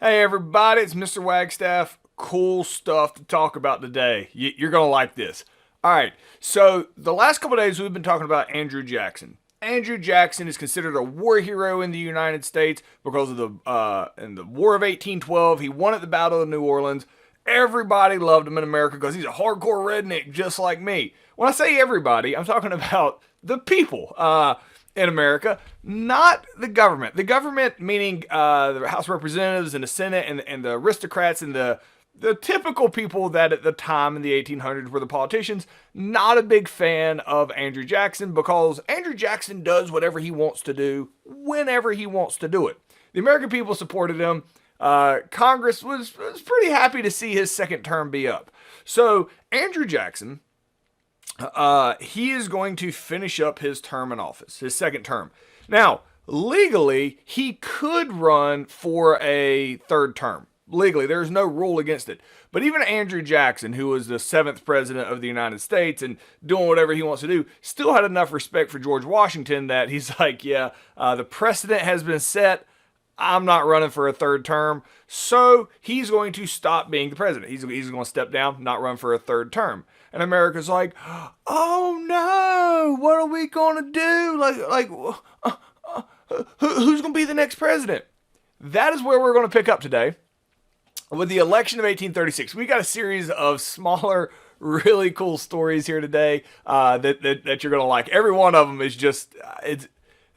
Hey everybody, it's Mr. Wagstaff. Cool stuff to talk about today. You're going to like this. All right, so the last couple of days we've been talking about Andrew Jackson. Andrew Jackson is considered a war hero in the United States because of in the War of 1812. He won at the Battle of New Orleans. Everybody loved him in America because he's a hardcore redneck just like me. When I say everybody, I'm talking about the people in America, not the government. The government, meaning the House of Representatives and the Senate and the aristocrats and the typical people that at the time in the 1800s were the politicians, not a big fan of Andrew Jackson because Andrew Jackson does whatever he wants to do whenever he wants to do it. The American people supported him. Congress was pretty happy to see his second term be up. So Andrew Jackson, he is going to finish up his term in office, his second term. Now, legally, he could run for a third term. Legally, there's no rule against it. But even Andrew Jackson, who was the seventh president of the United States and doing whatever he wants to do, still had enough respect for George Washington that he's like, yeah, the precedent has been set. I'm not running for a third term. So he's going to stop being the president. He's going to step down, not run for a third term. And America's like, oh no, what are we going to do? Who's going to be the next president? That is where we're going to pick up today. With the election of 1836, we got a series of smaller, really cool stories here today that you're going to like. Every one of them is just, it's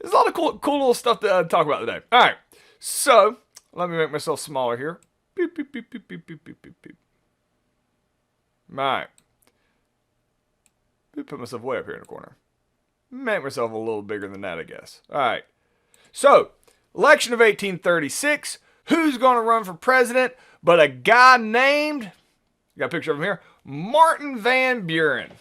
a lot of cool little stuff to talk about today. All right, so let me make myself smaller here. Beep, beep, beep, beep, beep, beep, beep, beep, beep. All right. Put myself way up here in the corner. Make myself a little bigger than that, I guess. All right. So, election of 1836. Who's going to run for president but a guy named, got a picture of him here, Martin Van Buren.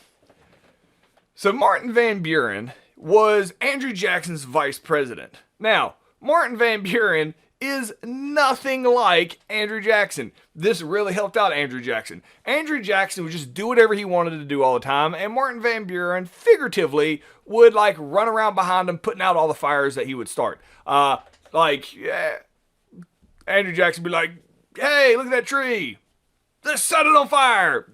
So Martin Van Buren was Andrew Jackson's vice president. Now, Martin Van Buren is nothing like Andrew Jackson. This really helped out Andrew Jackson. Andrew Jackson would just do whatever he wanted to do all the time, and Martin Van Buren, figuratively, would like run around behind him, putting out all the fires that he would start. Andrew Jackson would be like, hey, look at that tree. Let's set it on fire.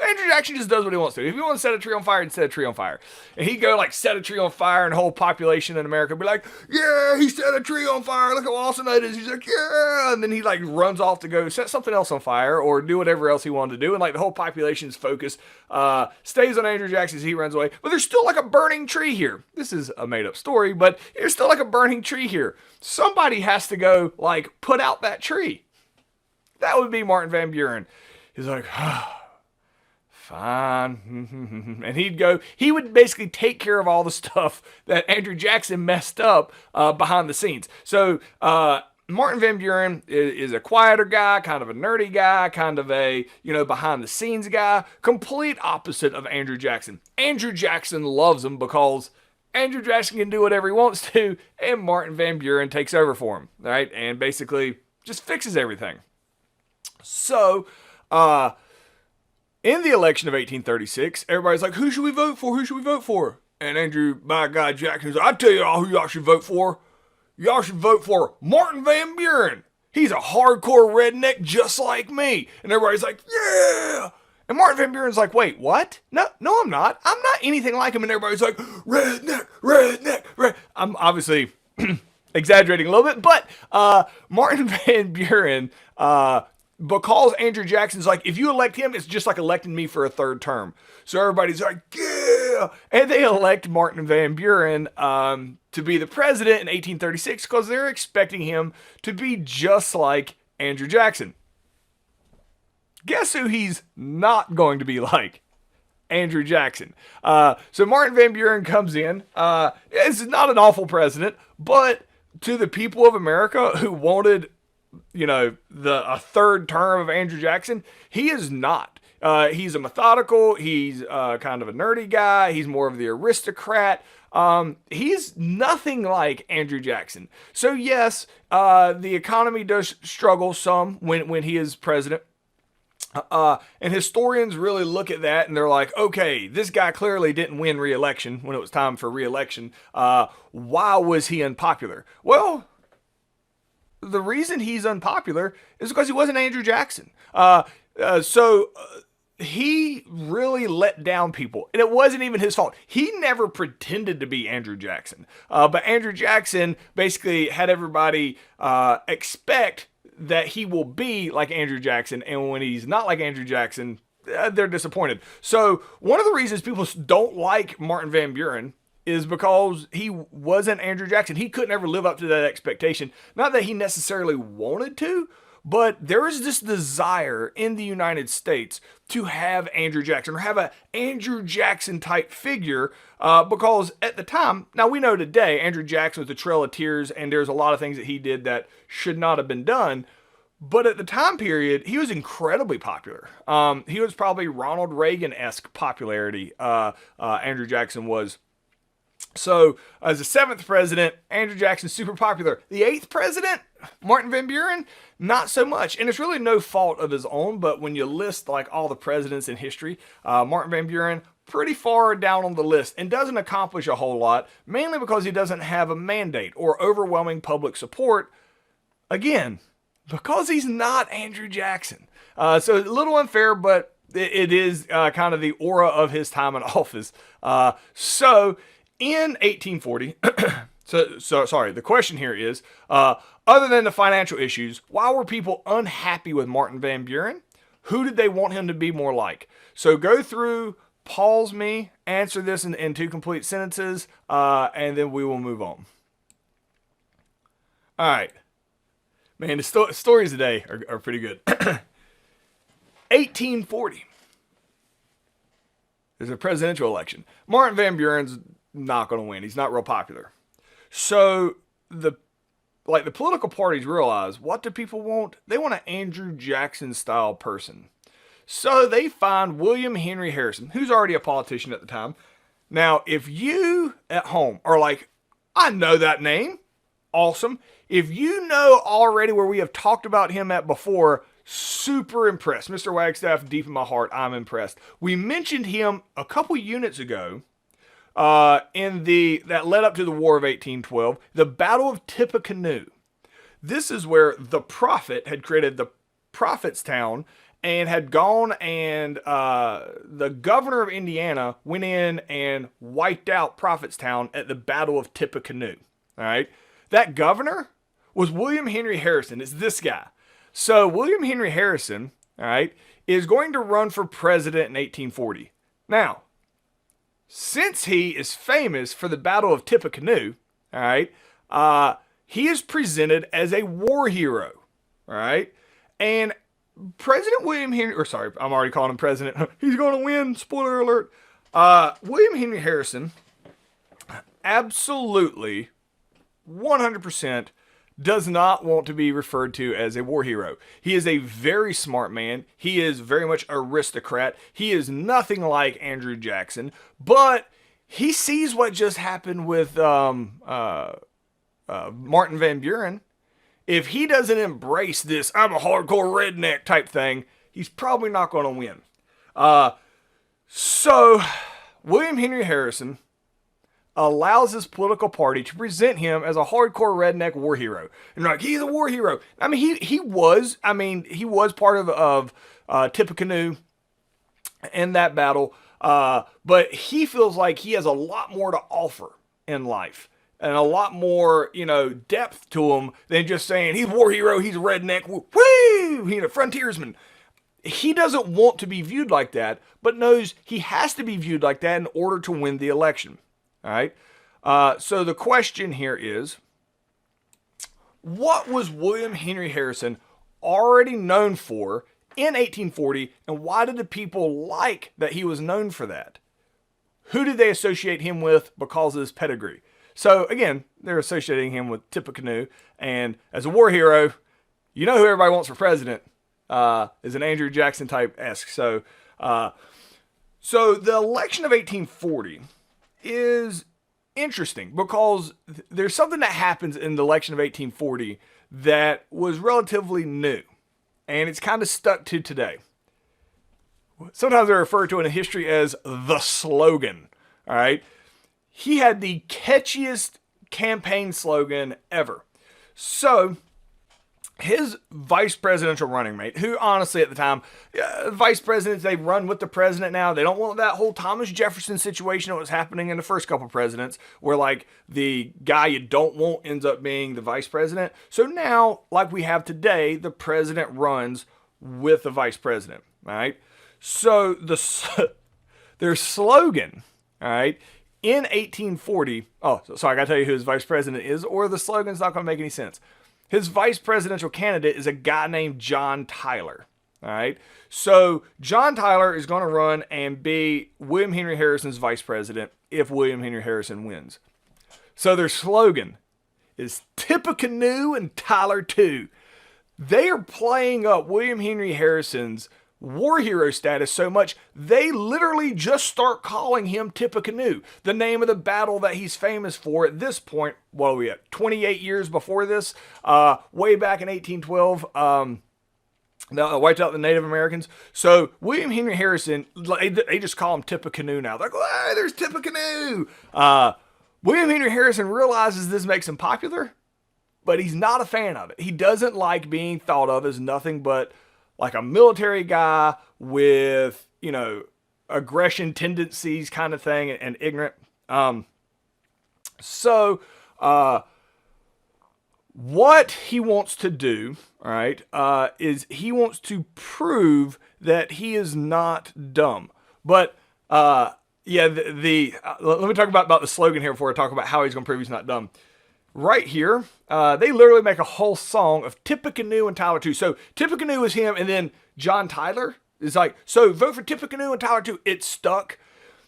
Andrew Jackson just does what he wants to. If he wants to set a tree on fire, he'd set a tree on fire. And he'd go like set a tree on fire and the whole population in America would be like, yeah, he set a tree on fire. Look how awesome that is. He's like, yeah. And then he like runs off to go set something else on fire or do whatever else he wanted to do. And like the whole population's focus stays on Andrew Jackson as he runs away. But there's still like a burning tree here. This is a made up story, but there's still like a burning tree here. Somebody has to go like put out that tree. That would be Martin Van Buren. He's like, fine. And he would basically take care of all the stuff that Andrew Jackson messed up behind the scenes. So Martin Van Buren is a quieter guy, kind of a nerdy guy, kind of a, behind the scenes guy, complete opposite of Andrew Jackson. Andrew Jackson loves him because Andrew Jackson can do whatever he wants to, and Martin Van Buren takes over for him, right? And basically just fixes everything. So, in the election of 1836, everybody's like, who should we vote for? Who should we vote for? And Andrew, by God, Jackson's like, I tell you all who y'all should vote for. Y'all should vote for Martin Van Buren. He's a hardcore redneck just like me. And everybody's like, yeah. And Martin Van Buren's like, wait, what? No, I'm not. I'm not anything like him. And everybody's like, redneck, redneck, redneck. I'm obviously exaggerating a little bit, but Martin Van Buren, because Andrew Jackson's like, if you elect him, it's just like electing me for a third term. So everybody's like, yeah. And they elect Martin Van Buren to be the president in 1836 because they're expecting him to be just like Andrew Jackson. Guess who he's not going to be like? Andrew Jackson. So Martin Van Buren comes in. This is not an awful president, but to the people of America who wanted a third term of Andrew Jackson, he is not. He's a methodical, he's kind of a nerdy guy, he's more of the aristocrat. He's nothing like Andrew Jackson. So yes, the economy does struggle some when he is president. And historians really look at that and they're like, okay, this guy clearly didn't win re-election when it was time for re-election. Why was he unpopular? Well, the reason he's unpopular is because he wasn't Andrew Jackson. So he really let down people, and it wasn't even his fault. He never pretended to be Andrew Jackson, but Andrew Jackson basically had everybody expect that he will be like Andrew Jackson, and when he's not like Andrew Jackson, they're disappointed. So one of the reasons people don't like Martin Van Buren is because he wasn't Andrew Jackson. He couldn't ever live up to that expectation. Not that he necessarily wanted to, but there is this desire in the United States to have Andrew Jackson, or have a Andrew Jackson type figure, because at the time, now we know today, Andrew Jackson was the Trail of Tears, and there's a lot of things that he did that should not have been done. But at the time period, he was incredibly popular. He was probably Ronald Reagan-esque popularity, Andrew Jackson was. So, as the 7th president, Andrew Jackson's super popular. The 8th president, Martin Van Buren, not so much. And it's really no fault of his own, but when you list like all the presidents in history, Martin Van Buren, pretty far down on the list and doesn't accomplish a whole lot, mainly because he doesn't have a mandate or overwhelming public support. Again, because he's not Andrew Jackson. So a little unfair, but it is kind of the aura of his time in office. So in 1840, sorry, the question here is, other than the financial issues, why were people unhappy with Martin Van Buren? Who did they want him to be more like? So go through, pause me, answer this in 2 complete sentences, and then we will move on. All right. Man, the stories today are pretty good. 1840. There's a presidential election. Martin Van Buren's not going to win. He's not real popular. So the political parties realize, what do people want? They want an Andrew Jackson style person. So they find William Henry Harrison, who's already a politician at the time. Now, if you at home are like, I know that name, awesome. If you know already where we have talked about him at before, super impressed. Mr. Wagstaff, deep in my heart, I'm impressed. We mentioned him a couple units ago that led up to the War of 1812, the Battle of Tippecanoe. This is where the Prophet had created the Prophetstown and had gone, and the governor of Indiana went in and wiped out Prophetstown at the Battle of Tippecanoe. All right. That governor was William Henry Harrison. It's this guy. So William Henry Harrison, all right, is going to run for president in 1840. Now, since he is famous for the Battle of Tippecanoe, all right, he is presented as a war hero, all right, and President William Henry, or sorry, I'm already calling him president. He's going to win. Spoiler alert. William Henry Harrison, absolutely, 100%, does not want to be referred to as a war hero. He is a very smart man. He is very much aristocrat. He is nothing like Andrew Jackson, but he sees what just happened with Martin Van Buren. If he doesn't embrace this, I'm a hardcore redneck type thing, he's probably not going to win. So William Henry Harrison allows his political party to present him as a hardcore redneck war hero. And like, he's a war hero. I mean, he was part of Tippecanoe in that battle. But he feels like he has a lot more to offer in life and a lot more, depth to him than just saying he's a war hero, he's a redneck, woo, he's a frontiersman. He doesn't want to be viewed like that, but knows he has to be viewed like that in order to win the election. All right. So the question here is, what was William Henry Harrison already known for in 1840, and why did the people like that he was known for that? Who did they associate him with because of his pedigree? So again, they're associating him with Tippecanoe, and as a war hero, who everybody wants for president is an Andrew Jackson type-esque. So the election of 1840 is interesting because there's something that happens in the election of 1840 that was relatively new, and it's kind of stuck to today. Sometimes they're referred to in history as the slogan. All right. He had the catchiest campaign slogan ever. So his vice presidential running mate, who honestly at the time, vice presidents, they run with the president now. They don't want that whole Thomas Jefferson situation that was happening in the first couple presidents, where like the guy you don't want ends up being the vice president. So now, like we have today, the president runs with the vice president. All right. So their slogan, all right, in 1840. Oh, so I got to tell you who his vice president is, or the slogan's not going to make any sense. His vice presidential candidate is a guy named John Tyler. All right. So John Tyler is going to run and be William Henry Harrison's vice president if William Henry Harrison wins. So their slogan is Tippecanoe and Tyler too. They are playing up William Henry Harrison's war hero status so much, they literally just start calling him Tippecanoe, the name of the battle that he's famous for at this point. What are we at? 28 years before this, way back in 1812, wiped out the Native Americans. So William Henry Harrison, they just call him Tippecanoe now. They're like, hey, there's Tippecanoe. William Henry Harrison realizes this makes him popular, but he's not a fan of it. He doesn't like being thought of as nothing but like a military guy with, aggression tendencies kind of thing and ignorant. So what he wants to do, all right, is he wants to prove that he is not dumb. But let me talk about the slogan here before I talk about how he's going to prove he's not dumb. Right here, they literally make a whole song of Tippecanoe and Tyler too. So Tippecanoe is him, and then John Tyler is like, so vote for Tippecanoe and Tyler too. It stuck.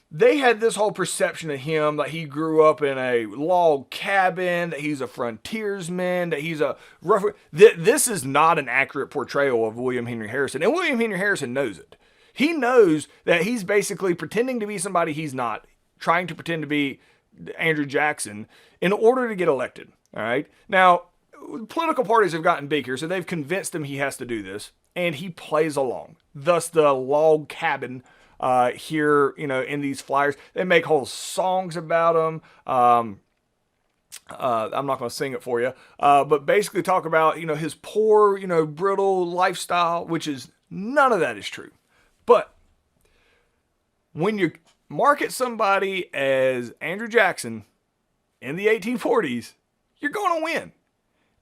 They had this whole perception of him that he grew up in a log cabin, that he's a frontiersman, that he's a rough. This is not an accurate portrayal of William Henry Harrison, and William Henry Harrison knows it. He knows that he's basically pretending to be somebody he's not, trying to pretend to be Andrew Jackson in order to get elected. All right. Now, political parties have gotten big here, so they've convinced him he has to do this, and he plays along. Thus, the log cabin here, in these flyers, they make whole songs about him. I'm not going to sing it for you, but basically talk about, his poor, brittle lifestyle, which is none of that is true. But when you market somebody as Andrew Jackson in the 1840s, you're going to win.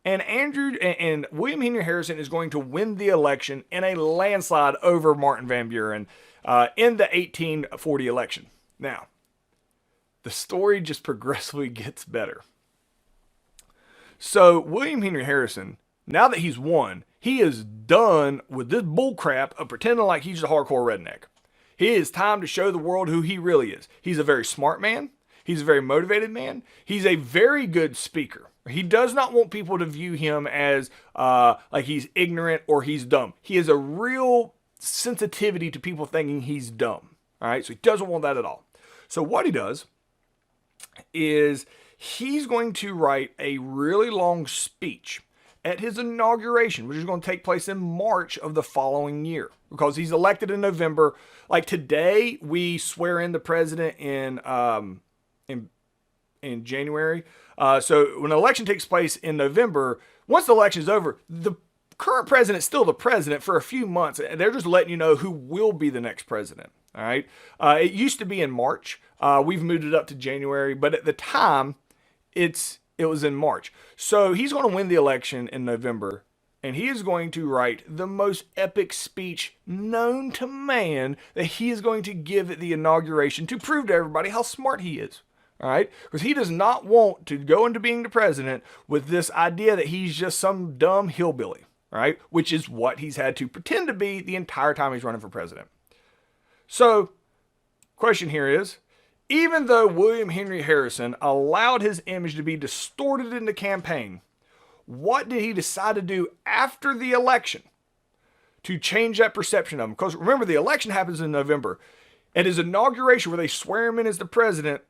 And William Henry Harrison is going to win the election in a landslide over Martin Van Buren in the 1840 election. Now, the story just progressively gets better. So William Henry Harrison, now that he's won, he is done with this bullcrap of pretending like he's a hardcore redneck. It is time to show the world who he really is. He's a very smart man. He's a very motivated man. He's a very good speaker. He does not want people to view him as like he's ignorant or he's dumb. He has a real sensitivity to people thinking he's dumb. All right, so he doesn't want that at all. So what he does is he's going to write a really long speech at his inauguration, which is going to take place in March of the following year, because he's elected in November. Like today, we swear in the president in January. So when an election takes place in November, once the election is over, the current president is still the president for a few months. They're just letting you know who will be the next president. All right. It used to be in March. We've moved it up to January, but at the time, it was in March. So he's going to win the election in November, and he is going to write the most epic speech known to man that he is going to give at the inauguration to prove to everybody how smart he is. All right? Because he does not want to go into being the president with this idea that he's just some dumb hillbilly, right? Which is what he's had to pretend to be the entire time he's running for president. So, question here is, even though William Henry Harrison allowed his image to be distorted in the campaign, what did he decide to do after the election to change that perception of him? Because remember, the election happens in November. At his inauguration, where they swear him in as the president,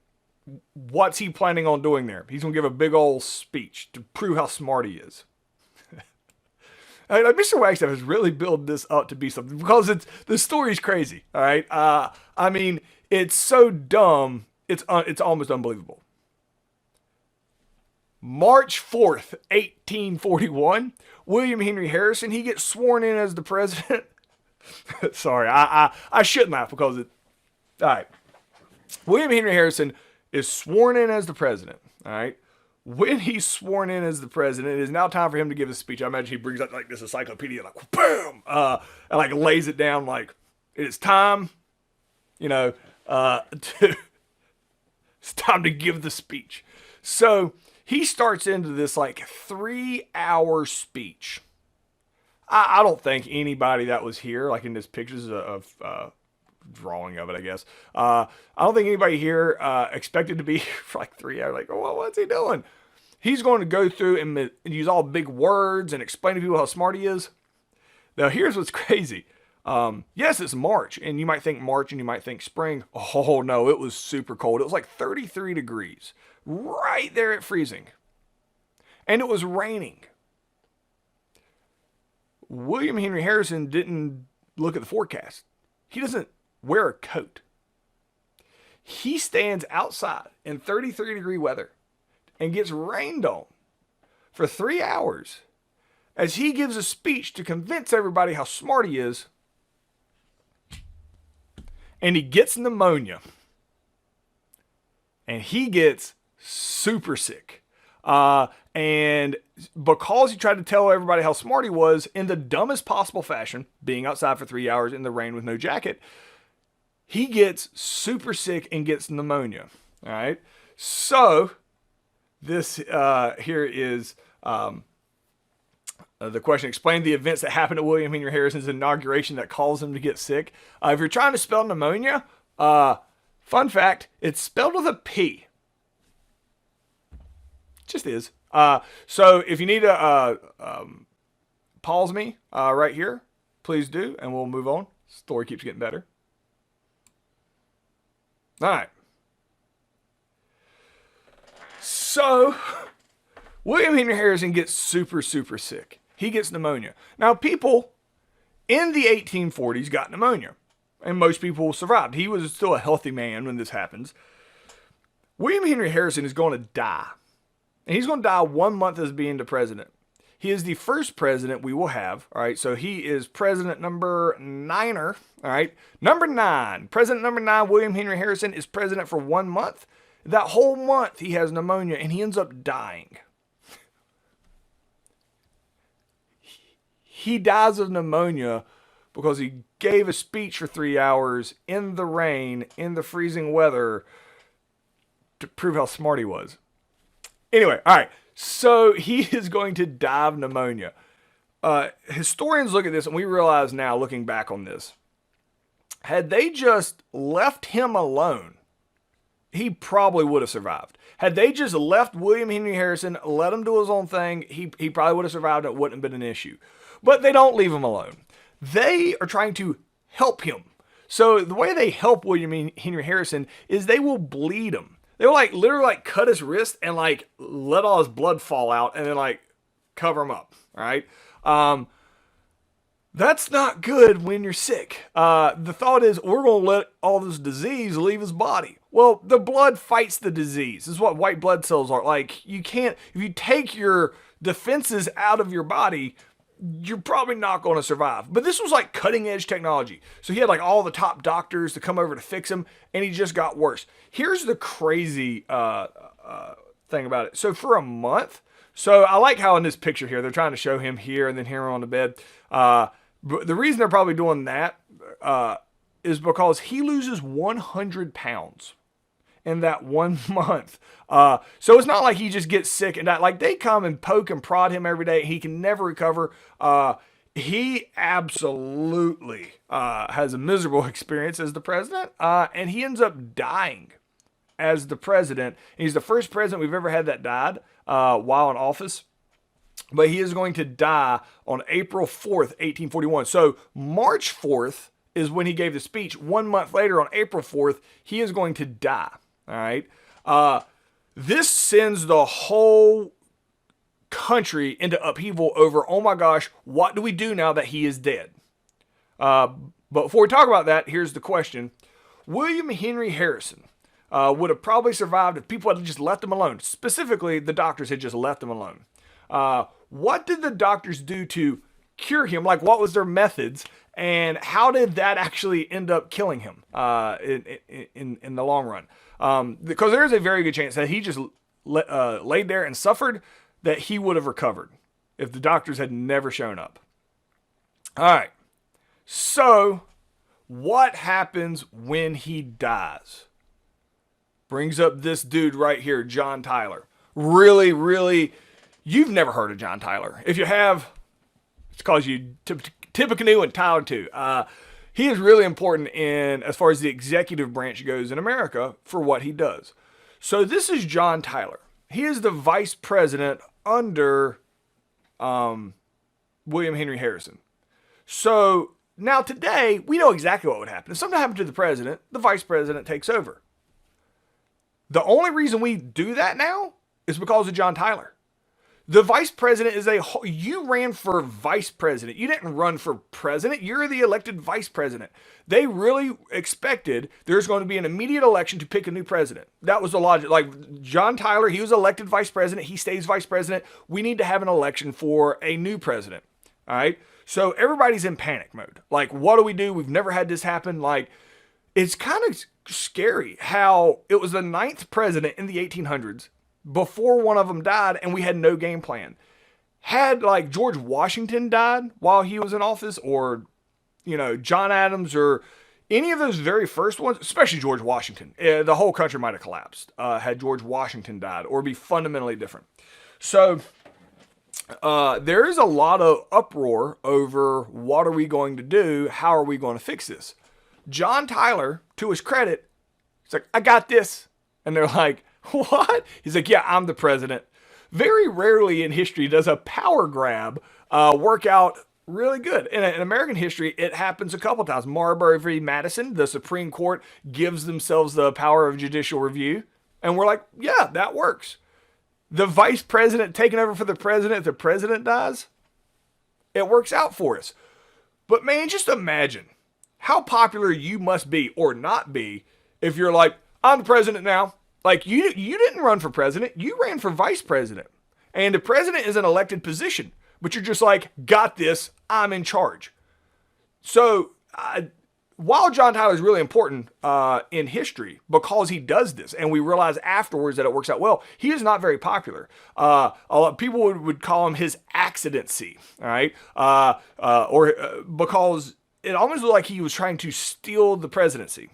what's he planning on doing there? He's going to give a big old speech to prove how smart he is. Mr. Wagstaff has really built this up to be something, because the story's crazy. All right. I mean, it's so dumb, it's almost unbelievable. March 4th, 1841, William Henry Harrison, he gets sworn in as the president. Sorry, I shouldn't laugh because it... All right. William Henry Harrison is sworn in as the president. All right. When he's sworn in as the president, it is now time for him to give a speech. I imagine he brings out like this encyclopedia, like boom, and like lays it down like it's time, it's time to give the speech. So he starts into this like 3-hour speech. I don't think anybody that was here, like in this pictures of drawing of it, I guess. I don't think anybody here expected to be for like 3 hours. Like, oh, what's he doing? He's going to go through and use all big words and explain to people how smart he is. Now, here's what's crazy. Yes, it's March, and you might think March and you might think spring. Oh, no, it was super cold. It was like 33 degrees, right there at freezing. And it was raining. William Henry Harrison didn't look at the forecast. He doesn't wear a coat. He stands outside in 33-degree weather and gets rained on for 3 hours as he gives a speech to convince everybody how smart he is. And he gets pneumonia. And he gets super sick. And because he tried to tell everybody how smart he was in the dumbest possible fashion, being outside for 3 hours in the rain with no jacket, he gets super sick and gets pneumonia. All right. So this here is the question. Explain the events that happened to William Henry Harrison's inauguration that caused him to get sick. If you're trying to spell pneumonia, fun fact, it's spelled with a P. Just is. So if you need to pause me right here, please do, and we'll move on. Story keeps getting better. All right. So William Henry Harrison gets super, super sick. He gets pneumonia. Now, people in the 1840s got pneumonia, and most people survived. He was still a healthy man when this happens. William Henry Harrison is going to die. And he's going to die 1 month as being the president. He is the first president we will have. All right. So he is president number 9er. All right. Number 9. President number 9, William Henry Harrison, is president for 1 month. That whole month he has pneumonia and he ends up dying. He dies of pneumonia because he gave a speech for 3 hours in the rain, in the freezing weather to prove how smart he was. Anyway, all right, so he is going to die of pneumonia. Historians look at this and we realize now, looking back on this, had they just left him alone, he probably would have survived. Had they just left William Henry Harrison, let him do his own thing, he probably would have survived and it wouldn't have been an issue. But they don't leave him alone. They are trying to help him. So the way they help William Henry Harrison is they will bleed him. They will like literally like cut his wrist and like let all his blood fall out and then like cover him up. All right. That's not good when you're sick. The thought is we're going to let all this disease leave his body. Well, the blood fights the disease. This is what white blood cells are. Like you can't, if you take your defenses out of your body, you're probably not going to survive. But this was like cutting edge technology. So he had like all the top doctors to come over to fix him and he just got worse. Here's the crazy thing about it. So for a month, so I like how in this picture here, they're trying to show him here and then here on the bed. But the reason they're probably doing that is because he loses 100 pounds in that 1 month. So it's not like he just gets sick and die. Like they come and poke and prod him every day. He can never recover. He absolutely has a miserable experience as the president. And he ends up dying as the president. He's the first president we've ever had that died while in office. But he is going to die on April 4th, 1841. So March 4th is when he gave the speech. 1 month later, on April 4th, he is going to die. All right. This sends the whole country into upheaval over, oh my gosh, what do we do now that he is dead? But before we talk about that, here's the question. William Henry Harrison, would have probably survived if people had just left them alone. Specifically, the doctors had just left him alone. What did the doctors do to cure him? Like, what was their methods? And how did that actually end up killing him in the long run? Because there is a very good chance that he just laid there and suffered, that he would have recovered if the doctors had never shown up. All right. So, what happens when he dies? Brings up this dude right here, John Tyler. Really, you've never heard of John Tyler. If you have, it's because you Tippecanoe and Tyler too. He is really important in, as far as the executive branch goes in America, for what he does. So this is John Tyler. He is the vice president under William Henry Harrison. So now today, we know exactly what would happen. If something happened to the president, the vice president takes over. The only reason we do that now is because of John Tyler. The vice president is you ran for vice president. You didn't run for president. You're the elected vice president. They really expected there's going to be an immediate election to pick a new president. That was the logic. Like John Tyler, he was elected vice president. He stays vice president. We need to have an election for a new president. All right. So everybody's in panic mode. Like, what do we do? We've never had this happen. Like, it's kind of scary how it was the 9th president in the 1800s before one of them died, and we had no game plan. Had like George Washington died while he was in office, or, John Adams, or any of those very first ones, especially George Washington, the whole country might have collapsed had George Washington died, or be fundamentally different. So there is a lot of uproar over what are we going to do? How are we going to fix this? John Tyler, to his credit, he's like, I got this. And they're like, what? He's like, yeah, I'm the president. Very rarely in history does a power grab work out really good. In American history, it happens a couple times. Marbury v. Madison, the Supreme Court gives themselves the power of judicial review. And we're like, yeah, that works. The vice president taking over for the president if the president dies, it works out for us. But man, just imagine how popular you must be or not be if you're like, I'm the president now. Like, you didn't run for president. You ran for vice president. And the president is an elected position. But you're just like, got this. I'm in charge. So, while John Tyler is really important in history because he does this, and we realize afterwards that it works out well, he is not very popular. A lot of people would call him his accidency, all right? Because it almost looked like he was trying to steal the presidency.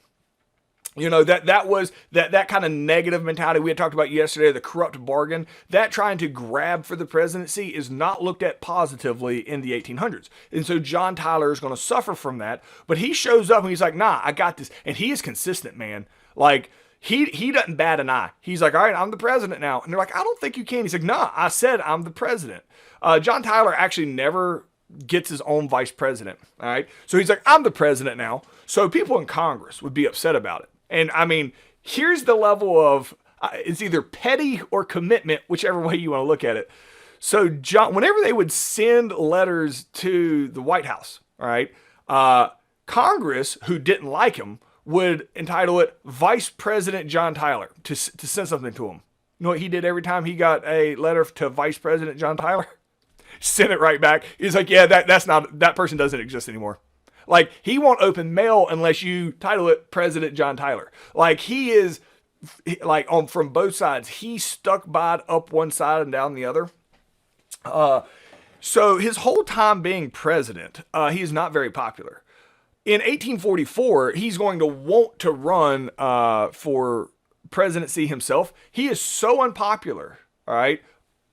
That was that kind of negative mentality we had talked about yesterday, the corrupt bargain. That trying to grab for the presidency is not looked at positively in the 1800s. And so John Tyler is going to suffer from that. But he shows up and he's like, nah, I got this. And he is consistent, man. Like, he doesn't bat an eye. He's like, all right, I'm the president now. And they're like, I don't think you can. He's like, nah, I said I'm the president. John Tyler actually never gets his own vice president. All right. So he's like, I'm the president now. So people in Congress would be upset about it. And I mean, here's the level of, it's either petty or commitment, whichever way you want to look at it. So whenever they would send letters to the White House, all right, Congress, who didn't like him, would entitle it Vice President John Tyler to send something to him. You know what he did every time he got a letter to Vice President John Tyler? Send it right back. He's like, yeah, that person doesn't exist anymore. Like, he won't open mail unless you title it President John Tyler. Like, he is, like, from both sides. He's stuck by it up one side and down the other. So his whole time being president, he is not very popular. In 1844, he's going to want to run for presidency himself. He is so unpopular, all right,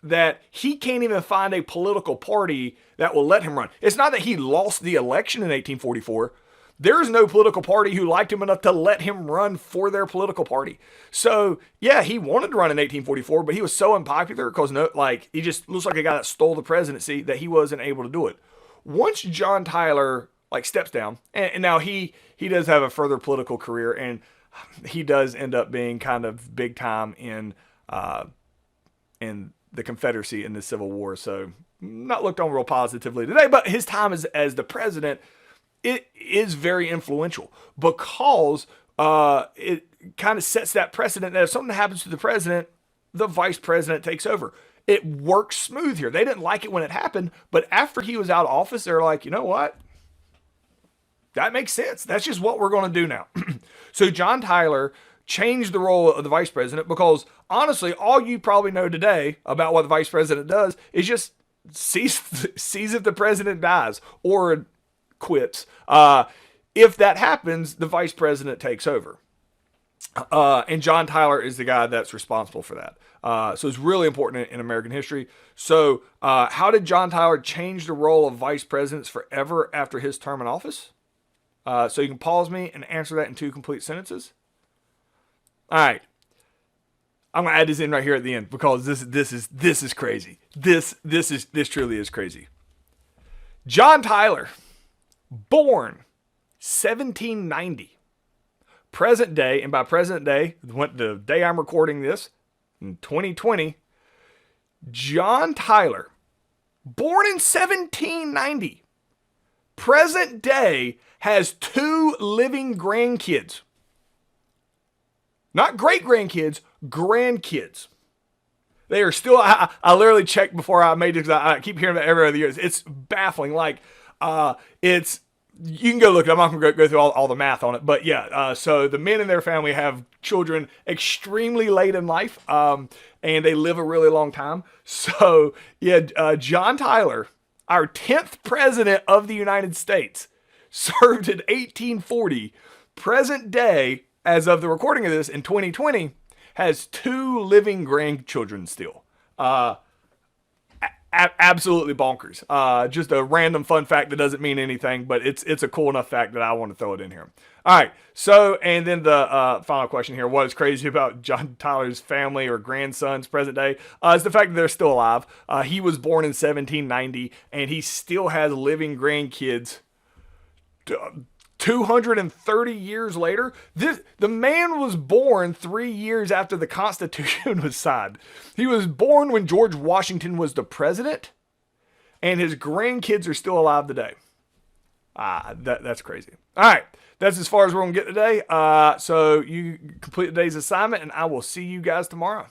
that he can't even find a political party that will let him run. It's not that he lost the election in 1844. There's no political party who liked him enough to let him run for their political party. So, yeah, he wanted to run in 1844, but he was so unpopular because he just looks like a guy that stole the presidency that he wasn't able to do it. Once John Tyler steps down, and now he does have a further political career, and he does end up being kind of big time in the Confederacy in the Civil War. So not looked on real positively today, but his time as the president, it is very influential because kind of sets that precedent that if something happens to the president, the vice president takes over. It works smooth here. They didn't like it when it happened, but after he was out of office, they're like, you know what? That makes sense. That's just what we're going to do now. So John Tyler changed the role of the vice president because honestly, all you probably know today about what the vice president does is just sees if the president dies or quits. If that happens, the vice president takes over. And John Tyler is the guy that's responsible for that. So it's really important in American history. So how did John Tyler change the role of vice presidents forever after his term in office? So you can pause me and answer that in 2 complete sentences. All right. I'm going to add this in right here at the end because this is crazy. This truly is crazy. John Tyler, born 1790. Present day, and by present day, the day I'm recording this, in 2020, John Tyler, born in 1790, present day, has 2 living grandkids. Not great-grandkids, grandkids. They are still, I literally checked before I made it because I keep hearing that every other year. It's baffling. Like, you can go look it up. I'm not going to go through all the math on it. But yeah, so the men in their family have children extremely late in life, and they live a really long time. So yeah, John Tyler, our 10th president of the United States, served in 1840. Present day, as of the recording of this in 2020, has 2 living grandchildren still. Absolutely bonkers. Just a random fun fact that doesn't mean anything, but it's a cool enough fact that I want to throw it in here. All right. So, and then the final question here: what is crazy about John Tyler's family or grandsons present day? Is the fact that they're still alive. He was born in 1790, and he still has living grandkids. 230 years later, the man was born 3 years after the Constitution was signed. He was born when George Washington was the president, and his grandkids are still alive today. That's crazy. All right, that's as far as we're going to get today. So you complete today's assignment, and I will see you guys tomorrow.